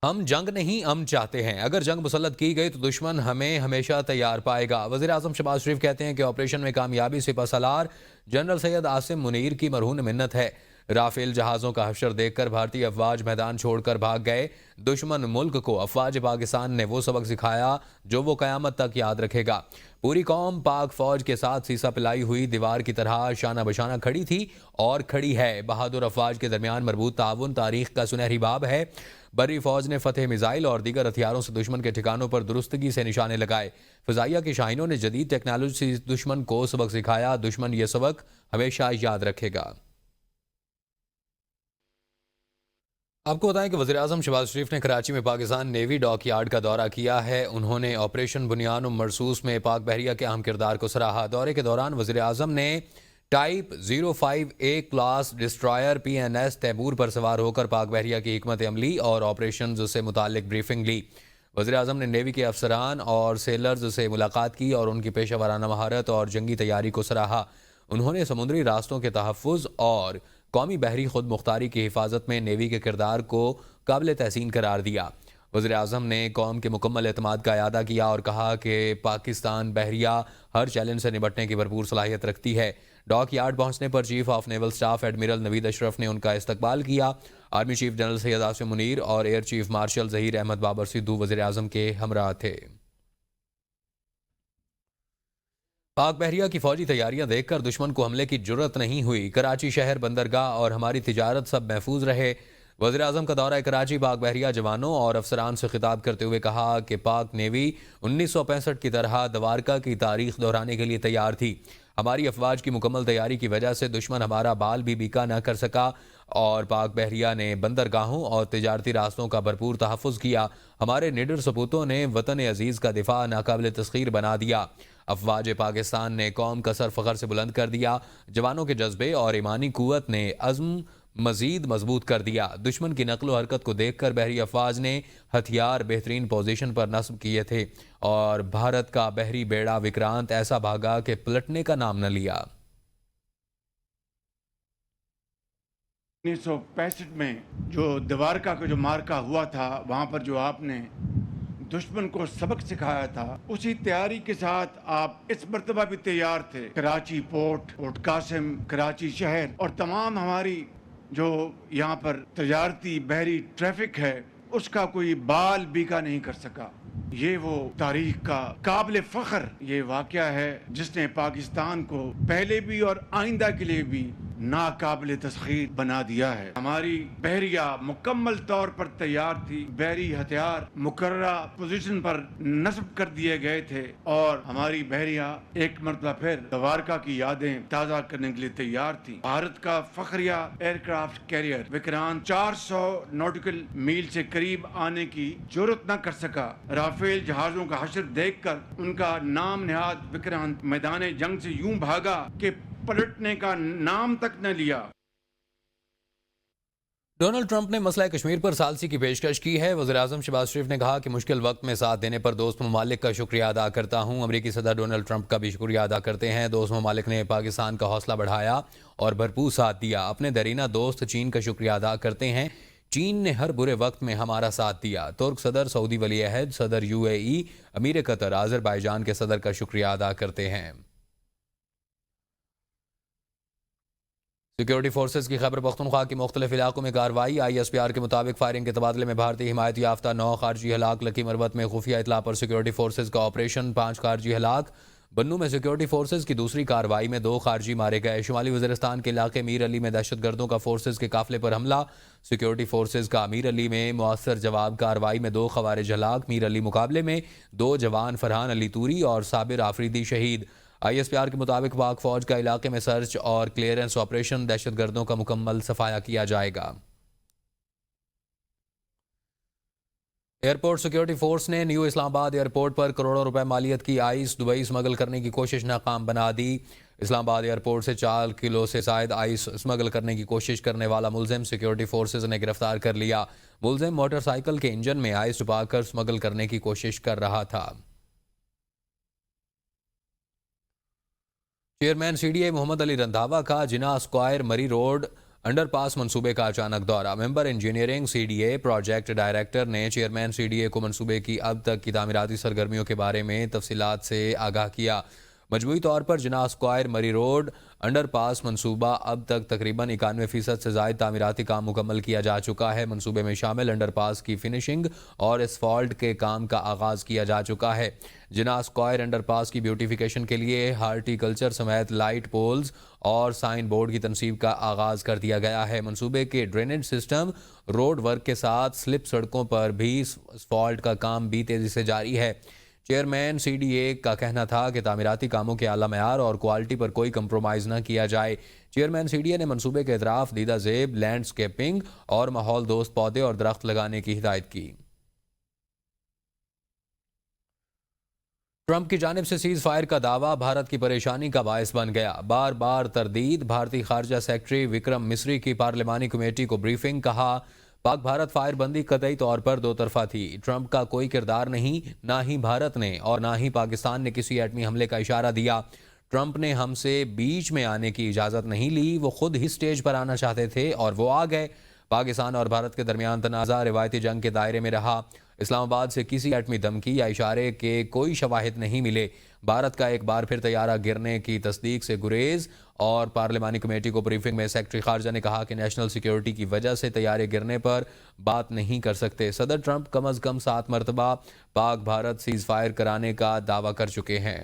ہم جنگ نہیں امن چاہتے ہیں، اگر جنگ مسلط کی گئی تو دشمن ہمیں ہمیشہ تیار پائے گا۔ وزیر اعظم شہباز شریف کہتے ہیں کہ آپریشن میں کامیابی سپہ سالار جنرل سید عاصم منیر کی مرہون منت ہے۔ رافیل جہازوں کا حشر دیکھ کر بھارتی افواج میدان چھوڑ کر بھاگ گئے۔ دشمن ملک کو افواج پاکستان نے وہ سبق سکھایا جو وہ قیامت تک یاد رکھے گا۔ پوری قوم پاک فوج کے ساتھ سیسا پلائی ہوئی دیوار کی طرح شانہ بشانہ کھڑی تھی اور کھڑی ہے۔ بہادر افواج کے درمیان مربوط تعاون تاریخ کا سنہری باب ہے۔ بری فوج نے فتح میزائل اور دیگر ہتھیاروں سے دشمن کے ٹھکانوں پر درستگی سے نشانے لگائے۔ فضائیہ کی شاہینوں نے جدید ٹیکنالوجی سے دشمن کو سبق سکھایا۔ دشمن یہ سبق ہمیشہ یاد رکھے گا۔ آپ کو بتائیں کہ وزیر اعظم شہباز شریف نے کراچی میں پاکستان نیوی ڈاک یارڈ کا دورہ کیا ہے۔ انہوں نے آپریشن بنیان و مرصوص میں پاک بحریہ کے اہم کردار کو سراہا۔ دورے کے دوران وزیر اعظم نے type 05A class destroyer PNS تیمور پر سوار ہو کر پاک بحریہ کی حکمت عملی اور آپریشنز سے متعلق بریفنگ لی۔ وزیر اعظم نے نیوی کے افسران اور سیلرز سے ملاقات کی اور ان کی پیشہ ورانہ مہارت اور جنگی تیاری کو سراہا۔ انہوں نے سمندری راستوں کے تحفظ اور قومی بحری خود مختاری کی حفاظت میں نیوی کے کردار کو قابل تحسین قرار دیا۔ وزیر اعظم نے قوم کے مکمل اعتماد کا اعادہ کیا اور کہا کہ پاکستان بحریہ ہر چیلنج سے نمٹنے کی بھرپور صلاحیت رکھتی ہے۔ ڈاک یارڈ پہنچنے پر chief of naval staff admiral Naveed Ashraf نے ان کا استقبال کیا۔ Army chief general Syed Asim Munir اور air chief marshal Zaheer Ahmed Babar Sidhu وزیر اعظم کے ہمراہ تھے۔ پاک بحریہ کی فوجی تیاریاں دیکھ کر دشمن کو حملے کی جرت نہیں ہوئی۔ کراچی شہر، بندرگاہ اور ہماری تجارت سب محفوظ رہے۔ وزیر اعظم کا دورہ کراچی پاک بحریہ جوانوں اور افسران سے خطاب کرتے ہوئے کہا کہ پاک نیوی 1965 کی طرح دوارکا کی تاریخ دہرانے کے لیے تیار تھی۔ ہماری افواج کی مکمل تیاری کی وجہ سے دشمن ہمارا بال بھی بیکا نہ کر سکا اور پاک بحریہ نے بندرگاہوں اور تجارتی راستوں کا بھرپور تحفظ کیا۔ ہمارے نڈر سپوتوں نے وطن عزیز کا دفاع ناقابل تسخیر بنا دیا۔ افواج پاکستان نے قوم کا سر فخر سے بلند کر دیا۔ جوانوں کے جذبے اور ایمانی قوت نے عزم مزید مضبوط کر دیا۔ دشمن کی نقل و حرکت کو دیکھ کر بحری افواج نے ہتھیار بہترین پوزیشن پر نصب کیے تھے اور بھارت کا بحری بیڑا وکرانت ایسا بھاگا کہ پلٹنے کا نام نہ لیا۔ 1965 میں جو دوارکا کا جو مارکا ہوا تھا، وہاں پر جو آپ نے دشمن کو سبق سکھایا تھا، اسی تیاری کے ساتھ آپ اس مرتبہ بھی تیار تھے۔ کراچی پورٹ قاسم، کراچی شہر اور تمام ہماری جو یہاں پر تجارتی بحری ٹریفک ہے، اس کا کوئی بال بیکا نہیں کر سکا۔ یہ وہ تاریخ کا قابل فخر یہ واقعہ ہے جس نے پاکستان کو پہلے بھی اور آئندہ کے لیے بھی ناقابل تسخیر بنا دیا ہے۔ ہماری بحریہ مکمل طور پر تیار تھی، بحری ہتھیار مقررہ پوزیشن پر نصب کر دیے گئے تھے اور ہماری بحریہ ایک مرتبہ پھر دوارکا کی یادیں تازہ کرنے کے لیے تیار تھی۔ بھارت کا فخریہ aircraft carrier Vikrant 400 nautical mile سے قریب آنے کی جرت نہ کر سکا۔ رافیل جہازوں کا حشر دیکھ کر ان کا نام نہاد وکرانت میدان جنگ سے یوں بھاگا کہ پلٹنے کا نام تک نہ لیا۔ ڈونلڈ ٹرمپ نے مسئلہ کشمیر پر ثالثی کی پیشکش کی ہے۔ وزیر اعظم شہباز شریف نے کہا کہ مشکل وقت میں ساتھ دینے پر دوست ممالک کا شکریہ ادا کرتا ہوں۔ امریکی صدر ڈونلڈ ٹرمپ کا بھی شکریہ ادا کرتے ہیں۔ دوست ممالک نے پاکستان کا حوصلہ بڑھایا اور بھرپور ساتھ دیا۔ اپنے دیرینہ دوست چین کا شکریہ ادا کرتے ہیں۔ چین نے ہر برے وقت میں ہمارا ساتھ دیا۔ ترک صدر، سعودی ولی عہد، صدر UAE، امیر قطر، آذربائیجان کے صدر کا شکریہ ادا کرتے ہیں۔ سیکیورٹی فورسز کی خیبر پختونخوا کے مختلف علاقوں میں کارروائی۔ ISPR کے مطابق فائرنگ کے تبادلے میں بھارتی حمایت یافتہ 9 خارجی ہلاک۔ لکی مروت میں خفیہ اطلاع پر سیکیورٹی فورسز کا آپریشن، 5 خارجی ہلاک۔ بنو میں سیکیورٹی فورسز کی دوسری کارروائی میں 2 خارجی مارے گئے۔ شمالی وزیرستان کے علاقے میر علی میں دہشت گردوں کا فورسز کے قافلے پر حملہ۔ سیکیورٹی فورسز کا میر علی میں مؤثر جواب کارروائی میں 2 خوارج ہلاک۔ میر علی مقابلے میں 2 جوان فرحان علی توری اور صابر آفریدی شہید۔ ISPR کے مطابق پاک فوج کا علاقے میں سرچ اور کلیئرنس آپریشن، دہشت گردوں کا مکمل صفایا کیا جائے گا۔ ایئرپورٹ سیکیورٹی فورس نے نیو اسلام آباد ایئرپورٹ پر کروڑوں روپے مالیت کی آئس دبئی اسمگل کرنے کی کوشش ناکام بنا دی۔ اسلام آباد ایئرپورٹ سے 4 کلو سے زائد آئس اسمگل کرنے کی کوشش کرنے والا ملزم سیکیورٹی فورسز نے گرفتار کر لیا۔ ملزم موٹر سائیکل کے انجن میں آئس ڈبا کر اسمگل کرنے کی کوشش کر رہا تھا۔ چیئرمین CDA محمد علی رندھاوا کا Jinnah square Murree road underpass منصوبے کا اچانک دورہ، member engineering C D A project director نے چیئرمین سی ڈی اے کو منصوبے کی اب تک کی تعمیراتی سرگرمیوں کے بارے میں تفصیلات سے آگاہ کیا۔ مجموعی طور پر جناح اسکوائر مری روڈ انڈر پاس منصوبہ اب تک تقریباً 91% سے زائد تعمیراتی کام مکمل کیا جا چکا ہے۔ منصوبے میں شامل انڈر پاس کی فنشنگ اور اسفالٹ کے کام کا آغاز کیا جا چکا ہے۔ جناح اسکوائر انڈر پاس کی بیوٹیفیکیشن کے لیے ہارٹی کلچر سمیت لائٹ پولز اور سائن بورڈ کی تنصیب کا آغاز کر دیا گیا ہے۔ منصوبے کے ڈرینیج سسٹم، روڈ ورک کے ساتھ سلپ سڑکوں پر بھی اسفالٹ کا کام بھی تیزی سے جاری ہے۔ چیئرمین سی ڈی اے کا کہنا تھا کہ تعمیراتی کاموں کے اعلیٰ معیار اور کوالٹی پر کوئی کمپرومائز نہ کیا جائے۔ چیئرمین سی ڈی اے نے منصوبے کے اطراف دیدہ زیب لینڈسکیپنگ اور ماحول دوست پودے اور درخت لگانے کی ہدایت کی۔ ٹرمپ کی جانب سے سیز فائر کا دعویٰ بھارت کی پریشانی کا باعث بن گیا۔ بار بار تردید۔ بھارتی خارجہ سیکرٹری وکرم مسری کی پارلیمانی کمیٹی کو بریفنگ، کہا پاک بھارت فائر بندی قطعی طور پر دو طرفہ تھی۔ ٹرمپ کا کوئی کردار نہیں، نہ ہی بھارت نے اور نہ ہی پاکستان نے کسی ایٹمی حملے کا اشارہ دیا۔ ٹرمپ نے ہم سے بیچ میں آنے کی اجازت نہیں لی، وہ خود ہی سٹیج پر آنا چاہتے تھے اور وہ آ گئے۔ پاکستان اور بھارت کے درمیان تنازع روایتی جنگ کے دائرے میں رہا۔ اسلام آباد سے کسی ایٹمی دھمکی یا اشارے کے کوئی شواہد نہیں ملے۔ بھارت کا ایک بار پھر طیارہ گرنے کی تصدیق سے گریز، اور پارلیمانی کمیٹی کو بریفنگ میں سیکرٹری خارجہ نے کہا کہ نیشنل سیکیورٹی کی وجہ سے طیارے گرنے پر بات نہیں کر سکتے۔ صدر ٹرمپ کم از کم 7 مرتبہ پاک بھارت سیز فائر کرانے کا دعویٰ کر چکے ہیں۔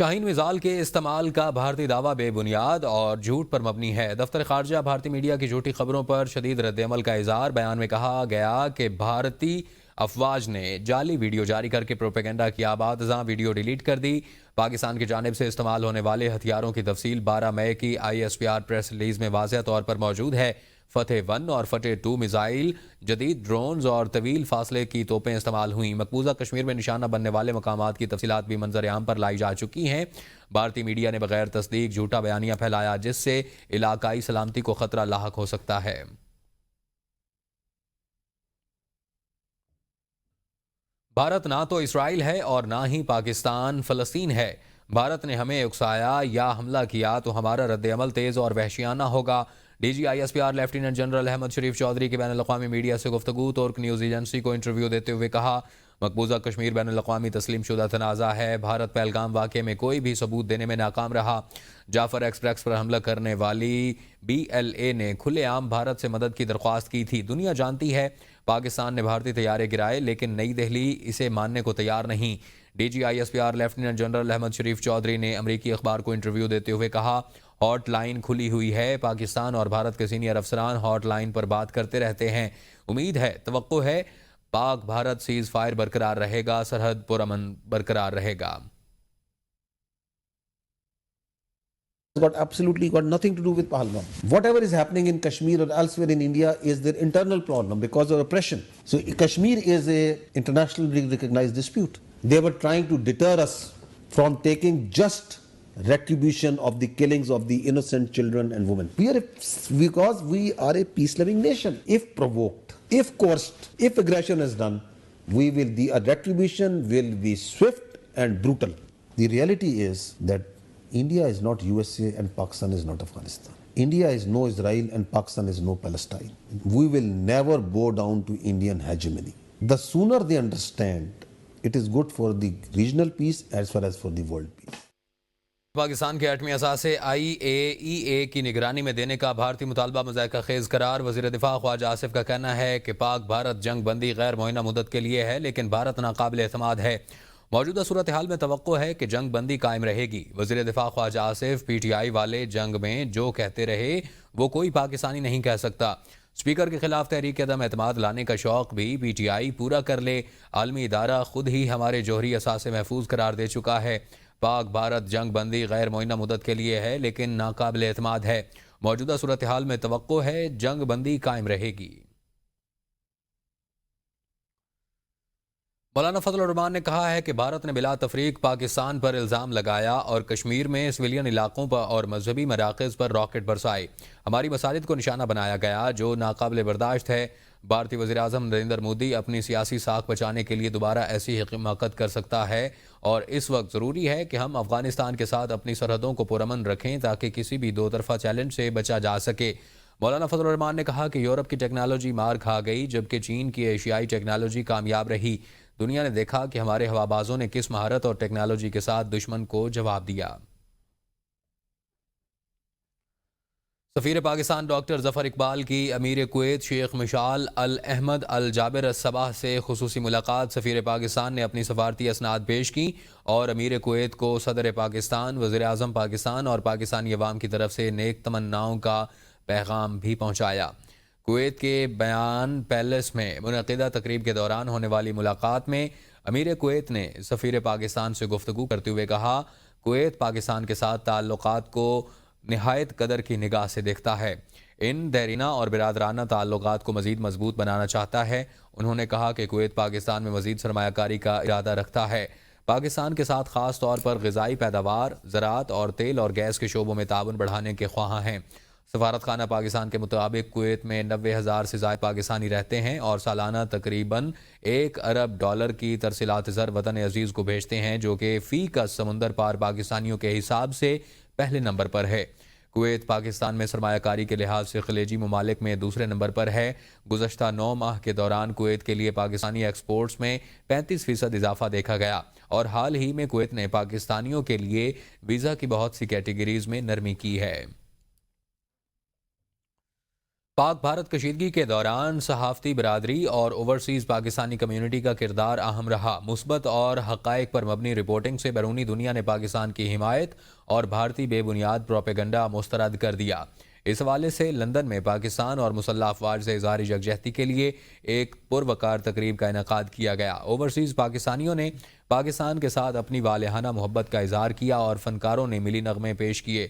شاہین میزائل کے استعمال کا بھارتی دعویٰ بے بنیاد اور جھوٹ پر مبنی ہے۔ دفتر خارجہ بھارتی میڈیا کی جھوٹی خبروں پر شدید رد عمل کا اظہار۔ بیان میں کہا گیا کہ بھارتی افواج نے جعلی ویڈیو جاری کر کے پروپیگنڈا کیا، بعد ازاں ویڈیو ڈیلیٹ کر دی۔ پاکستان کی جانب سے استعمال ہونے والے ہتھیاروں کی تفصیل 12 مئی کی ISPR پریس ریلیز میں واضح طور پر موجود ہے۔ فتح 1 اور فتح 2 میزائل، جدید ڈرونز اور طویل فاصلے کی توپیں استعمال ہوئیں۔ مقبوضہ کشمیر میں نشانہ بننے والے مقامات کی تفصیلات بھی منظر عام پر لائی جا چکی ہیں۔ بھارتی میڈیا نے بغیر تصدیق جھوٹا بیانیہ پھیلایا جس سے علاقائی سلامتی کو خطرہ لاحق ہو سکتا ہے۔ بھارت نہ تو اسرائیل ہے اور نہ ہی پاکستان فلسطین ہے۔ بھارت نے ہمیں اکسایا یا حملہ کیا تو ہمارا رد عمل تیز اور وحشیانہ ہوگا۔ D G ISPR lieutenant general Ahmed Sharif Chaudhry کی بین الاقوامی میڈیا سے گفتگو۔ ترک نیوز ایجنسی کو انٹرویو دیتے ہوئے کہا مقبوضہ کشمیر بین الاقوامی تسلیم شدہ تنازع ہے۔ بھارت پہلگام واقعے میں کوئی بھی ثبوت دینے میں ناکام رہا۔ جعفر ایکسپریس پر حملہ کرنے والی BLA نے کھلے عام بھارت سے مدد کی درخواست کی تھی۔ دنیا جانتی ہے پاکستان نے بھارتی طیارے گرائے، لیکن نئی دہلی اسے ماننے کو تیار نہیں۔ D G ISPR lieutenant general Ahmed Sharif Chaudhry نے امریکی اخبار کو انٹرویو دیتے ہوئے کہا ہاٹ لائن کھلی ہوئی ہے۔ پاکستان اور بھارت کے سینئر افسران ہاٹ لائن پر بات کرتے رہتے ہیں۔ امید ہے، توقع ہے پاک بھارت سیز فائر برقرار رہے گا، سرحد پرامن برقرار رہے گا۔ Absolutely got nothing to do with Pahalgam. Whatever is happening in Kashmir or elsewhere in India is their internal problem because of oppression. So Kashmir is a internationally recognized dispute. They were trying to deter us from taking just retribution of the killings of the innocent children and women. Because we are a peace-loving nation. If provoked, if coerced, if aggression is done, the retribution will be swift and brutal. The reality is that India is not USA and Pakistan is not Afghanistan. India is no Israel and Pakistan is no Palestine. We will never bow down to Indian hegemony. The sooner they understand, it is good for the regional peace as well as for the world peace. Pakistan کے ایٹمی اثاثے IAEA کی نگرانی میں دینے کا بھارتی مطالبہ مذائقہ خیز قرار۔ وزیر دفاع خواجہ آصف کا کہنا ہے کہ پاک بھارت جنگ بندی غیر معینہ مدت کے لیے ہے، لیکن بھارت ناقابل اعتماد ہے۔ موجودہ صورتحال میں توقع ہے کہ جنگ بندی قائم رہے گی۔ وزیر دفاع خواجہ آصف PTI والے جنگ میں جو کہتے رہے وہ کوئی پاکستانی نہیں کہہ سکتا۔ اسپیکر کے خلاف تحریک عدم اعتماد لانے کا شوق بھی PTI پورا کر لے۔ عالمی ادارہ خود ہی ہمارے جوہری اثاثے محفوظ قرار دے چکا ہے۔ پاک بھارت جنگ بندی غیر معینہ مدت کے لیے ہے، لیکن ناقابل اعتماد ہے۔ موجودہ صورتحال میں توقع ہے جنگ بندی قائم رہے گی۔ مولانا فضل الرحمان نے کہا ہے کہ بھارت نے بلا تفریق پاکستان پر الزام لگایا اور کشمیر میں سویلین علاقوں پر اور مذہبی مراکز پر راکٹ برسائے۔ ہماری مساجد کو نشانہ بنایا گیا جو ناقابل برداشت ہے۔ بھارتی وزیر اعظم نریندر مودی اپنی سیاسی ساکھ بچانے کے لیے دوبارہ ایسی حماقت کر سکتا ہے اور اس وقت ضروری ہے کہ ہم افغانستان کے ساتھ اپنی سرحدوں کو پرامن رکھیں تاکہ کسی بھی دو طرفہ چیلنج سے بچا جا سکے۔ مولانا فضل الرحمان نے کہا کہ یورپ کی ٹیکنالوجی مار کھا گئی جبکہ چین کی ایشیائی ٹیکنالوجی کامیاب رہی۔ دنیا نے دیکھا کہ ہمارے ہوابازوں نے کس مہارت اور ٹیکنالوجی کے ساتھ دشمن کو جواب دیا۔ سفیر پاکستان ڈاکٹر ظفر اقبال کی امیر کویت شیخ مشعل الاحمد الجابر الصباح سے خصوصی ملاقات۔ سفیر پاکستان نے اپنی سفارتی اسناد پیش کی اور امیر کویت کو صدر پاکستان، وزیر اعظم پاکستان اور پاکستانی عوام کی طرف سے نیک تمناؤں کا پیغام بھی پہنچایا۔ کویت کے بیان پیلس میں منعقدہ تقریب کے دوران ہونے والی ملاقات میں امیر کویت نے سفیر پاکستان سے گفتگو کرتے ہوئے کہا، کویت پاکستان کے ساتھ تعلقات کو نہایت قدر کی نگاہ سے دیکھتا ہے، ان دیرینہ اور برادرانہ تعلقات کو مزید مضبوط بنانا چاہتا ہے۔ انہوں نے کہا کہ کویت پاکستان میں مزید سرمایہ کاری کا ارادہ رکھتا ہے، پاکستان کے ساتھ خاص طور پر غذائی پیداوار، زراعت اور تیل اور گیس کے شعبوں میں تعاون بڑھانے کے خواہاں ہیں۔ سفارت خانہ پاکستان کے مطابق کویت میں 90,000 سے زائد پاکستانی رہتے ہیں اور سالانہ تقریباً $1 ارب کی ترسیلات زر وطن عزیز کو بھیجتے ہیں، جو کہ فی کا سمندر پار پاکستانیوں کے حساب سے پہلے نمبر پر ہے۔ کویت پاکستان میں سرمایہ کاری کے لحاظ سے خلیجی ممالک میں دوسرے نمبر پر ہے۔ گزشتہ 9 ماہ کے دوران کویت کے لیے پاکستانی ایکسپورٹس میں 35% اضافہ دیکھا گیا اور حال ہی میں کویت نے پاکستانیوں کے لیے ویزا کی بہت سی کیٹیگریز میں نرمی کی ہے۔ پاک بھارت کشیدگی کے دوران صحافتی برادری اور اوورسیز پاکستانی کمیونٹی کا کردار اہم رہا۔ مثبت اور حقائق پر مبنی رپورٹنگ سے بیرونی دنیا نے پاکستان کی حمایت اور بھارتی بے بنیاد پروپیگنڈا مسترد کر دیا۔ اس حوالے سے لندن میں پاکستان اور مسلح افواج سے اظہار یکجہتی کے لیے ایک پروقار تقریب کا انعقاد کیا گیا۔ اوورسیز پاکستانیوں نے پاکستان کے ساتھ اپنی والہانہ محبت کا اظہار کیا اور فنکاروں نے ملی نغمے پیش کیے۔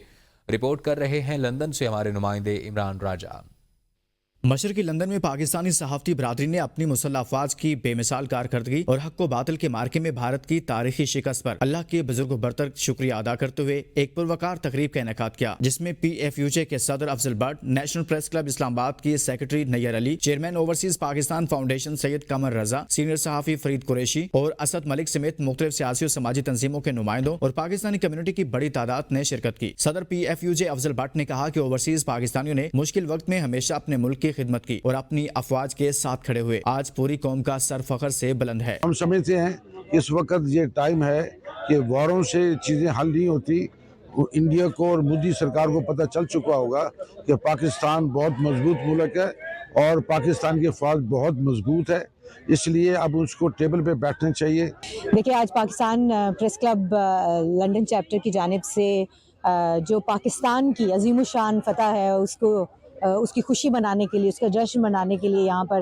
رپورٹ کر رہے ہیں لندن سے ہمارے نمائندے عمران راجہ۔ مشرقی لندن میں پاکستانی صحافتی برادری نے اپنی مسلح افواج کی بے مثال کارکردگی اور حق و باطل کے مارکے میں بھارت کی تاریخی شکست پر اللہ کے بزرگ و برتر شکریہ ادا کرتے ہوئے ایک پروقار تقریب کا انعقاد کیا، جس میں PFUJ کے صدر افضل بٹ، نیشنل پریس کلب اسلام آباد کی سیکرٹری نیر علی، چیئرمین اوورسیز پاکستان فاؤنڈیشن سید قمر رضا، سینئر صحافی فرید قریشی اور اسد ملک سمیت مختلف سیاسی اور سماجی تنظیموں کے نمائندوں اور پاکستانی کمیونٹی کی بڑی تعداد نے شرکت کی۔ صدر PFUJ افضل بٹ نے کہا کہ اوورسیز پاکستانیوں نے مشکل وقت میں ہمیشہ اپنے ملک کی خدمت کی اور اپنی افواج کے ساتھ کھڑے ہوئے۔ آج پوری قوم کا سر فخر سے بلند ہے۔ ہم سمجھتے ہیں اس وقت یہ ٹائم ہے کہ واروں سے چیزیں حل نہیں ہوتی۔ انڈیا کو اور مودی سرکار کو پتہ چل چکا ہوگا کہ پاکستان بہت مضبوط ملک ہے اور پاکستان کی فوج بہت مضبوط ہے، اس لیے اب اس کو ٹیبل پہ بیٹھنا چاہیے۔ دیکھیں، آج Pakistan press club London chapter کی جانب سے جو پاکستان کی عظیم الشان فتح ہے اس کی خوشی منانے کے لیے، اس کا جشن منانے کے لیے یہاں پر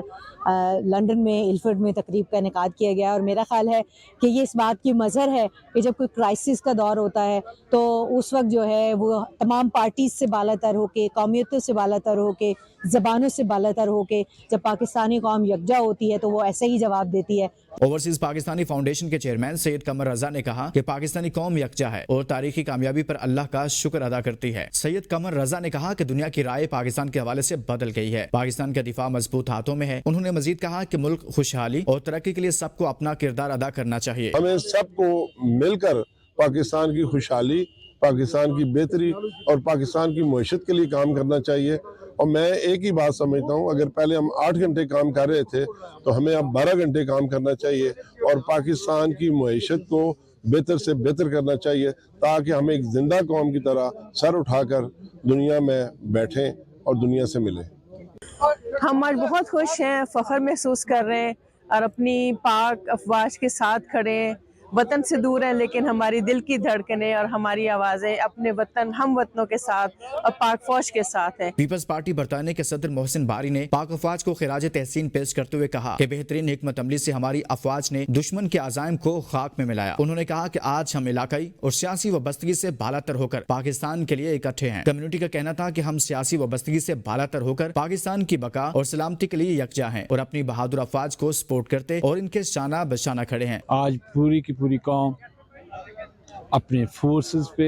لنڈن میں ایلفرڈ میں تقریب کا انعقاد کیا گیا، اور میرا خیال ہے کہ یہ اس بات کی مظہر ہے کہ جب کوئی کرائسس کا دور ہوتا ہے تو اس وقت جو ہے وہ تمام پارٹیز سے بالا تر ہو کے، قومیتوں سے بالا تر ہو کے، زبانوں سے بالا تر ہو کے جب پاکستانی قوم یکجا ہوتی ہے تو وہ ایسے ہی جواب دیتی ہے۔ اوورسیز پاکستانی فاؤنڈیشن کے چیئرمین سید قمر رضا نے کہا کہ پاکستانی قوم یکجا ہے اور تاریخی کامیابی پر اللہ کا شکر ادا کرتی ہے۔ سید قمر رضا نے کہا کہ دنیا کی رائے پاکستان کے حوالے سے بدل گئی ہے، پاکستان کا دفاع مضبوط ہاتھوں میں ہے۔ انہوں نے مزید کہا کہ ملک خوشحالی اور ترقی کے لیے سب کو اپنا کردار ادا کرنا چاہیے۔ ہمیں سب کو مل کر پاکستان کی خوشحالی، پاکستان کی بہتری اور پاکستان کی معیشت کے لیے کام کرنا چاہیے۔ اور میں ایک ہی بات سمجھتا ہوں، اگر پہلے ہم 8 گھنٹے کام کر رہے تھے تو ہمیں اب 12 گھنٹے کام کرنا چاہیے اور پاکستان کی معیشت کو بہتر سے بہتر کرنا چاہیے تاکہ ہم ایک زندہ قوم کی طرح سر اٹھا کر دنیا میں بیٹھیں اور دنیا سے ملیں۔ ہم آج بہت خوش ہیں، فخر محسوس کر رہے ہیں اور اپنی پاک افواج کے ساتھ کھڑے ہیں۔ وطن سے دور ہیں لیکن ہماری دل کی دھڑکنیں اور ہماری آوازیں اپنے وطن، ہم وطنوں کے ساتھ اور پاک فوج کے ساتھ ہیں۔ پیپلز پارٹی برطانیہ کے صدر محسن باری نے پاک افواج کو خراج تحسین پیش کرتے ہوئے کہا کہ بہترین حکمت عملی سے ہماری افواج نے دشمن کے عزائم کو خاک میں ملایا۔ انہوں نے کہا کہ آج ہم علاقائی اور سیاسی وابستگی سے بالا تر ہو کر پاکستان کے لیے اکٹھے ہیں۔ کمیونٹی کا کہنا تھا کہ ہم سیاسی وابستگی سے بالا تر ہو کر پاکستان کی بقا اور سلامتی کے لیے یکجا ہیں اور اپنی بہادر افواج کو سپورٹ کرتے اور ان کے شانہ بشانہ کھڑے ہیں۔ آج پوری کی پوری قوم اپنے فورسز پہ،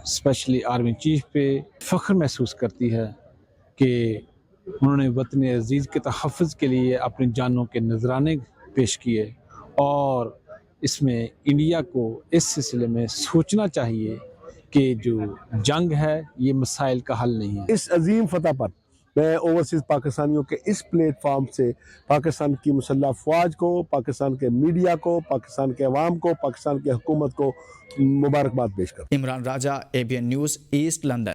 اسپیشلی آرمی چیف پہ فخر محسوس کرتی ہے کہ انہوں نے وطن عزیز کے تحفظ کے لیے اپنی جانوں کے نذرانے پیش کیے اور اس میں انڈیا کو اس سلسلے میں سوچنا چاہیے کہ جو جنگ ہے یہ مسائل کا حل نہیں ہے. اس عظیم فتح پر میں اوورسیز پاکستانیوں کے اس پلیٹ فارم سے پاکستان کی مسلح افواج کو، پاکستان کے میڈیا کو، پاکستان کے عوام کو، پاکستان کی حکومت کو مبارکباد پیش کرتا ہوں. عمران راجہ، ABN نیوز، ایسٹ لندن.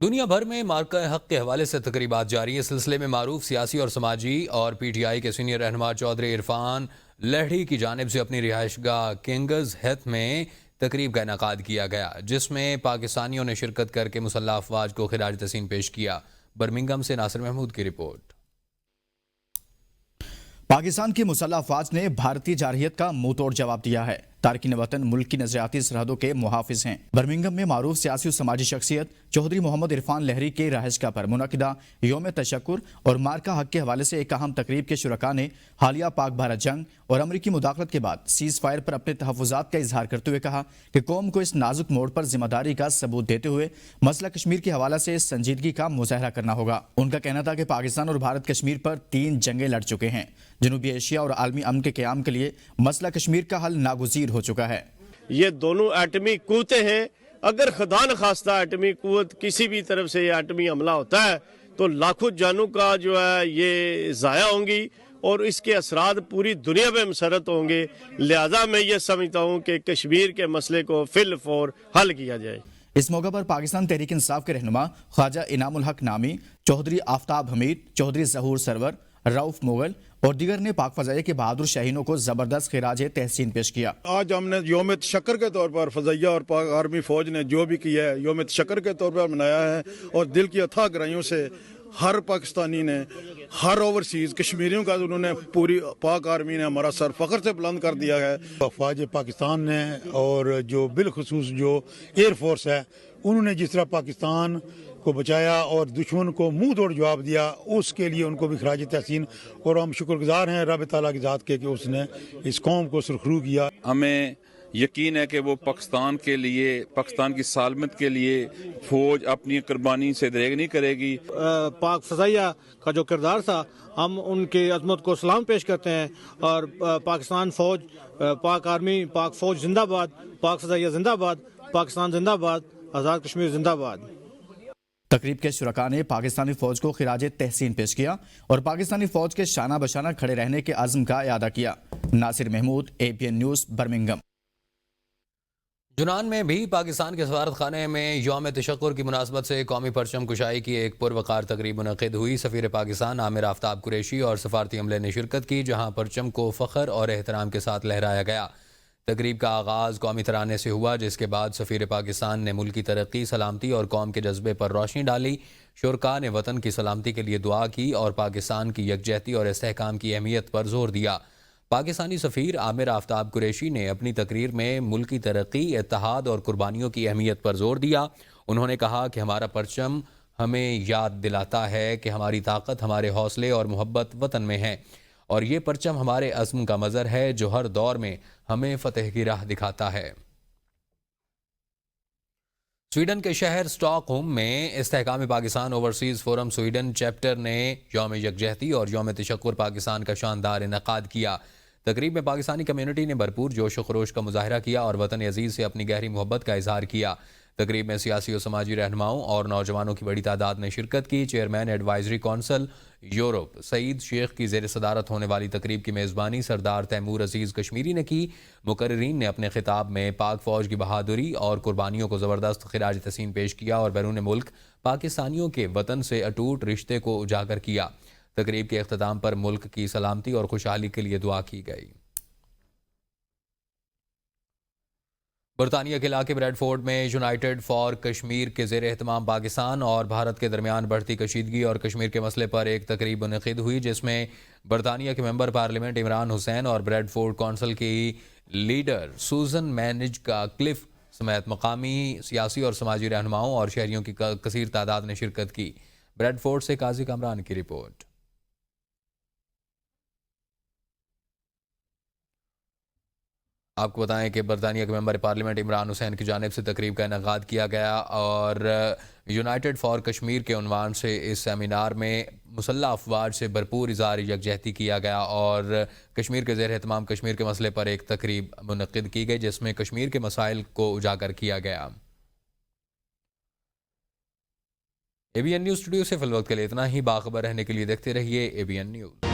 دنیا بھر میں مارکہ حق کے حوالے سے تقریبات جاری. اس سلسلے میں معروف سیاسی اور سماجی اور PTI کے سینئر رہنما چودھری عرفان لہڑی کی جانب سے اپنی رہائش گاہ کنگز ہیتھ میں تقریب کا انعقاد کیا گیا، جس میں پاکستانیوں نے شرکت کر کے مسلح افواج کو خراج تحسین پیش کیا. برمنگھم سے ناصر محمود کی رپورٹ. پاکستان کی مسلح افواج نے بھارتی جارحیت کا منہ توڑ جواب دیا ہے. تارکین وطن ملک کی نظریاتی سرحدوں کے محافظ ہیں. برمنگھم میں معروف سیاسی و سماجی شخصیت چودھری محمد عرفان لہڑی کے رہائش گاہ پر منعقدہ یوم تشکر اور مارکہ حق کے حوالے سے ایک اہم تقریب کے شرکاء نے حالیہ پاک بھارت جنگ اور امریکی مداخلت کے بعد سیز فائر پر اپنے تحفظات کا اظہار کرتے ہوئے کہا کہ قوم کو اس نازک موڑ پر ذمہ داری کا ثبوت دیتے ہوئے مسئلہ کشمیر کے حوالے سے سنجیدگی کا مظاہرہ کرنا ہوگا. ان کا کہنا تھا کہ پاکستان اور بھارت کشمیر پر 3 جنگیں لڑ چکے ہیں. جنوبی ایشیا اور عالمی امن کے قیام کے لیے مسئلہ کشمیر کا حل ناگزیر ہو چکا ہے. یہ دونوں ایٹمی قوتیں ہیں. اگر خدا نخواستہ ایٹمی قوت کسی بھی طرف سے یہ ایٹمی حملہ ہوتا ہے تو لاکھوں جانوں کا جو ہے یہ ضائع ہوں گی اور اس کے اثرات پوری دنیا میں مسرت ہوں گے. لہذا میں یہ سمجھتا ہوں کہ کشمیر کے مسئلے کو فی الفور حل کیا جائے. اس موقع پر پاکستان تحریک انصاف کے رہنما خواجہ انعام الحق نامی، چودھری آفتاب حمید، چودھری ظہور سرور، رؤف مغل اور دیگر نے پاک فضائیہ کے بہادر شہینوں کو زبردست خراج تحسین پیش کیا. آج ہم نے یوم تشکر کے طور پر فضائیہ اور پاک آرمی فوج نے جو بھی کیا ہے یوم تشکر کے طور پر منایا ہے اور دل کی اتھاہ گہرائیوں سے ہر پاکستانی نے، ہر اوورسیز کشمیریوں کا انہوں نے، پوری پاک آرمی نے ہمارا سر فخر سے بلند کر دیا ہے. افواج پاکستان نے اور جو بالخصوص جو ایئر فورس ہے انہوں نے جس طرح پاکستان کو بچایا اور دشمن کو منہ توڑ جواب دیا، اس کے لیے ان کو بھی خراج تحسین اور ہم شکر گزار ہیں رب تعالیٰ کی ذات کے کہ اس نے اس قوم کو سرخرو کیا. ہمیں یقین ہے کہ وہ پاکستان کے لیے، پاکستان کی سالمت کے لیے فوج اپنی قربانی سے دریغ نہیں کرے گی. پاک فضائیہ کا جو کردار تھا ہم ان کی عظمت کو سلام پیش کرتے ہیں اور پاکستان فوج، پاک آرمی، پاک فوج زندہ باد، پاک فضائیہ زندہ باد، پاکستان زندہ باد، آزاد کشمیر زندہ باد. تقریب کے شرکاء نے پاکستانی فوج کو خراج تحسین پیش کیا اور پاکستانی فوج کے شانہ بشانہ کھڑے رہنے کے عزم کا اعادہ کیا. ناصر محمود، ABN نیوز، برمنگھم. یونان میں بھی پاکستان کے سفارت خانے میں یوم تشکر کی مناسبت سے قومی پرچم کشائی کی ایک پروقار تقریب منعقد ہوئی. سفیر پاکستان عامر آفتاب قریشی اور سفارتی عملے نے شرکت کی، جہاں پرچم کو فخر اور احترام کے ساتھ لہرایا گیا. تقریب کا آغاز قومی ترانے سے ہوا، جس کے بعد سفیر پاکستان نے ملکی ترقی، سلامتی اور قوم کے جذبے پر روشنی ڈالی. شرکاء نے وطن کی سلامتی کے لیے دعا کی اور پاکستان کی یکجہتی اور استحکام کی اہمیت پر زور دیا. پاکستانی سفیر عامر آفتاب قریشی نے اپنی تقریر میں ملکی ترقی، اتحاد اور قربانیوں کی اہمیت پر زور دیا. انہوں نے کہا کہ ہمارا پرچم ہمیں یاد دلاتا ہے کہ ہماری طاقت ہمارے حوصلے اور محبت وطن میں ہے، اور یہ پرچم ہمارے عزم کا مظہر ہے جو ہر دور میں ہمیں فتح کی راہ دکھاتا ہے. سویڈن کے شہر سٹاک ہوم میں استحکام Pakistan overseas forum Sweden chapter نے یوم یکجہتی اور یوم تشکر پاکستان کا شاندار انعقاد کیا. تقریب میں پاکستانی کمیونٹی نے بھرپور جوش و خروش کا مظاہرہ کیا اور وطن عزیز سے اپنی گہری محبت کا اظہار کیا. تقریب میں سیاسی و سماجی رہنماؤں اور نوجوانوں کی بڑی تعداد نے شرکت کی. چیئرمین ایڈوائزری کونسل یورپ سعید شیخ کی زیر صدارت ہونے والی تقریب کی میزبانی سردار تیمور عزیز کشمیری نے کی. مقررین نے اپنے خطاب میں پاک فوج کی بہادری اور قربانیوں کو زبردست خراج تحسین پیش کیا اور بیرون ملک پاکستانیوں کے وطن سے اٹوٹ رشتے کو اجاگر کیا. تقریب کے اختتام پر ملک کی سلامتی اور خوشحالی کے لیے دعا کی گئی. برطانیہ کے علاقے بریڈ فورڈ میں یونائٹڈ فار کشمیر کے زیر اہتمام پاکستان اور بھارت کے درمیان بڑھتی کشیدگی اور کشمیر کے مسئلے پر ایک تقریب منعقد ہوئی، جس میں برطانیہ کے ممبر پارلیمنٹ عمران حسین اور بریڈ فورڈ کونسل کی لیڈر سوزن مینج کا کلف سمیت مقامی سیاسی اور سماجی رہنماؤں اور شہریوں کی کثیر تعداد نے شرکت کی. بریڈ فورڈ سے قاضی کامران کی رپورٹ. آپ کو بتائیں کہ برطانیہ کے ممبر پارلیمنٹ عمران حسین کی جانب سے تقریب کا انعقاد کیا گیا اور یونائٹڈ فار کشمیر کے عنوان سے اس سیمینار میں مسلح افواج سے بھرپور اظہار یکجہتی کیا گیا اور کشمیر کے زیر اہتمام کشمیر کے مسئلے پر ایک تقریب منعقد کی گئی جس میں کشمیر کے مسائل کو اجاگر کیا گیا۔ ABN نیوز اسٹوڈیو سے فی الوقت کے لیے اتنا ہی۔ باخبر رہنے کے لیے دیکھتے رہیے ABN نیوز۔